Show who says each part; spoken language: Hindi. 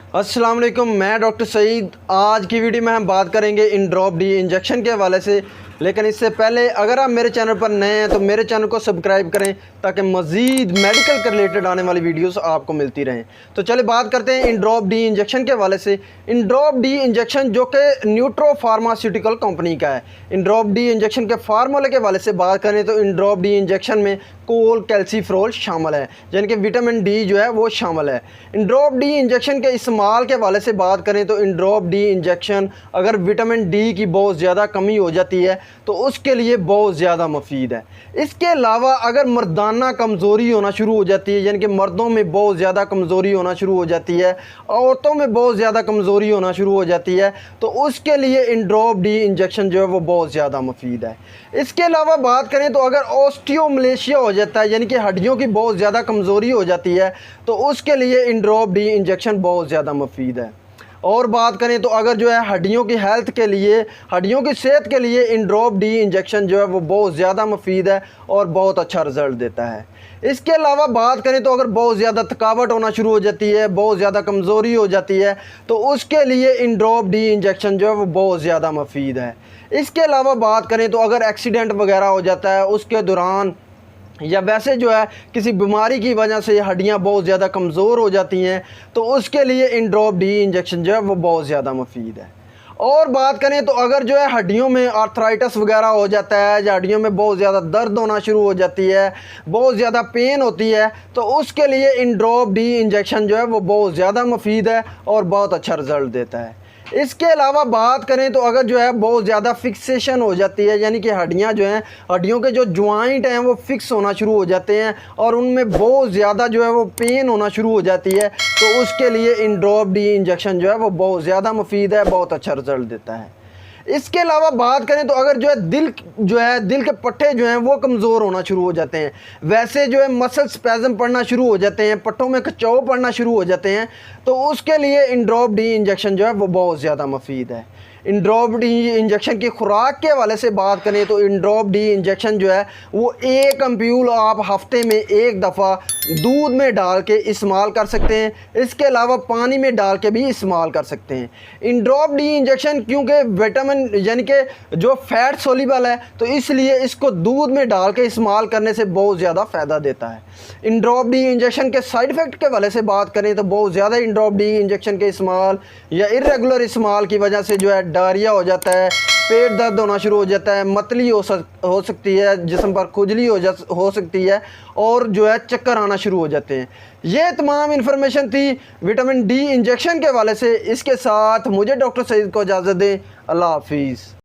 Speaker 1: अस्सलाम वालेकुम, मैं डॉक्टर सईद। आज की वीडियो में हम बात करेंगे इन ड्रॉप डी इंजेक्शन के हवाले से। लेकिन इससे पहले अगर आप मेरे चैनल पर नए हैं तो मेरे चैनल को सब्सक्राइब करें ताकि मज़ीद मेडिकल के रिलेटेड आने वाली वीडियोस आपको मिलती रहें। तो चलिए बात करते हैं इन ड्रॉप डी इंजेक्शन के हवाले से। इन ड्रॉप डी इंजेक्शन जो कि न्यूट्रो फार्मास्यूटिकल कंपनी का है। इन ड्रॉप डी इंजेक्शन के फार्मूले के हवाले से बात करें तो इन ड्रॉप डी इंजेक्शन में कोल कैल्सीफ्रोल शामिल है, यानी कि विटामिन डी जो है वो शामिल है। इन ड्रॉप डी इंजेक्शन के इस्तेमाल के हवाले से बात करें तो इन ड्रॉप डी इंजेक्शन अगर विटामिन डी की बहुत ज़्यादा कमी हो जाती है तो उसके लिए बहुत ज़्यादा मुफीद है। इसके अलावा अगर मर्दाना कमज़ोरी होना शुरू हो जाती है, यानी कि मर्दों में बहुत ज़्यादा कमज़ोरी होना शुरू हो जाती है, औरतों में बहुत ज़्यादा कमज़ोरी होना शुरू हो जाती है, तो उसके लिए इन ड्रॉप डी इंजेक्शन जो है वो बहुत ज़्यादा मुफीद है। इसके अलावा बात करें तो अगर ऑस्टियोमलेशिया हो जाता है, यानी कि हड्डियों की बहुत ज़्यादा कमज़ोरी हो जाती है, तो उसके लिए इन ड्रॉप डी इंजेक्शन बहुत ज़्यादा मुफीद है। और बात करें तो अगर जो है हड्डियों की हेल्थ के लिए, हड्डियों की सेहत के लिए इन ड्रॉप डी इंजेक्शन जो है वो बहुत ज़्यादा मुफीद है और बहुत अच्छा रिज़ल्ट देता है। इसके अलावा बात करें तो अगर बहुत ज़्यादा थकावट होना शुरू हो जाती है, बहुत ज़्यादा कमज़ोरी हो जाती है, तो उसके लिए इन ड्रॉप डी इंजेक्शन जो है वो बहुत ज़्यादा मुफीद है। इसके अलावा बात करें तो अगर एक्सीडेंट वगैरह हो जाता है उसके दौरान, या वैसे जो है किसी बीमारी की वजह से हड्डियां बहुत ज़्यादा कमज़ोर हो जाती हैं, तो उसके लिए इन ड्रॉप डी इंजेक्शन जो है वो बहुत ज़्यादा मुफीद है। और बात करें तो अगर जो है हड्डियों में आर्थराइटिस वगैरह हो जाता है, या हड्डियों में बहुत ज़्यादा दर्द होना शुरू हो जाती है, बहुत ज़्यादा पेन होती है, तो उसके लिए इन ड्रॉप डी इंजेक्शन जो है वो बहुत ज़्यादा मुफीद है और बहुत अच्छा रिज़ल्ट देता है। इसके अलावा बात करें तो अगर जो है बहुत ज़्यादा फिक्सेशन हो जाती है, यानी कि हड्डियां जो हैं, हड्डियों के जो जॉइंट हैं वो फिक्स होना शुरू हो जाते हैं और उनमें बहुत ज़्यादा जो है वो पेन होना शुरू हो जाती है, तो उसके लिए इन ड्रॉप डी इंजेक्शन जो है वो बहुत ज़्यादा मुफीद है, बहुत अच्छा रिज़ल्ट देता है। इसके अलावा बात करें तो अगर जो है दिल के पट्टे जो हैं वो कमज़ोर होना शुरू हो जाते हैं, वैसे जो है मसल स्पैज़म पड़ना शुरू हो जाते हैं, पट्टों में खिंचाव पड़ना शुरू हो जाते हैं, तो उसके लिए इन ड्रॉप डी इंजेक्शन जो है वो बहुत ज़्यादा मुफीद है। इन ड्रॉप डी इंजेक्शन की खुराक के हवाले से बात करें तो इन ड्रॉप डी इंजेक्शन जो है वो एक एम्प्यूल आप हफ्ते में एक दफ़ा दूध में डाल के इस्तेमाल कर सकते हैं। इसके अलावा पानी में डाल के भी इस्तेमाल कर सकते हैं। इन ड्रॉप डी इंजेक्शन क्योंकि विटामिन यानी कि जो फैट सोल्यूबल है, तो इसलिए इसको दूध में डाल के इस्तेमाल करने से बहुत ज़्यादा फ़ायदा देता है। इन ड्रॉप डी इंजेक्शन के साइड इफ़ेक्ट के हवाले से बात करें तो बहुत ज़्यादा इन ड्रॉप डी इंजेक्शन के इस्तेमाल या इर्रेगुलर इस्तेमाल की वजह से जो है डायरिया हो जाता है, पेट दर्द होना शुरू हो जाता है, मतली हो सकती है, जिस्म पर खुजली हो सकती है, और जो है चक्कर आना शुरू हो जाते हैं। ये तमाम इन्फॉर्मेशन थी विटामिन डी इंजेक्शन के हवाले से। इसके साथ मुझे डॉक्टर सईद को इजाज़त दें। अल्लाह हाफिज़।